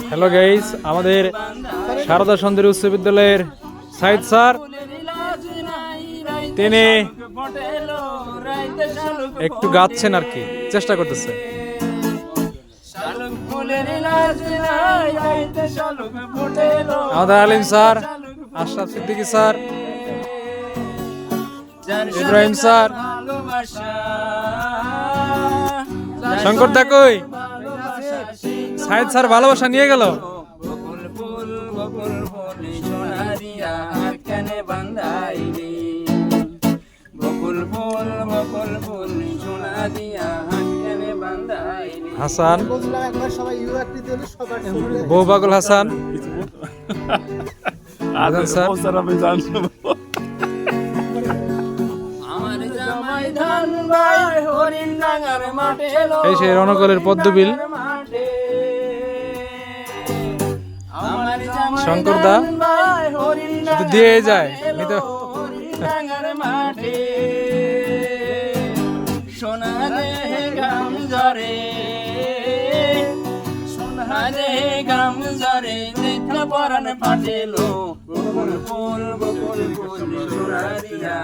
Hello guys, আমাদের সারদা সুন্দরী উচ্চ বিদ্যালয়ের সাইদ স্যার তিনি একটু গাচ্ছেন আর কি, চেষ্টা করতেছে। আমাদের Alim sir, Ashraf Siddiqui sir, Ibrahim sir, Shankar দা কই? সাইদ স্যার ভালোবাসা নিয়ে গেল। হাসান, বউ পাগল হাসান, আজান স্যার, এই সেই রণকলের পদ্মবিল, শঙ্কর দা শুধু দিয়ে যায় গাম জরে দেখা পরান পাটেলো বকুল ফুল বকুল ফুল সোনারিয়া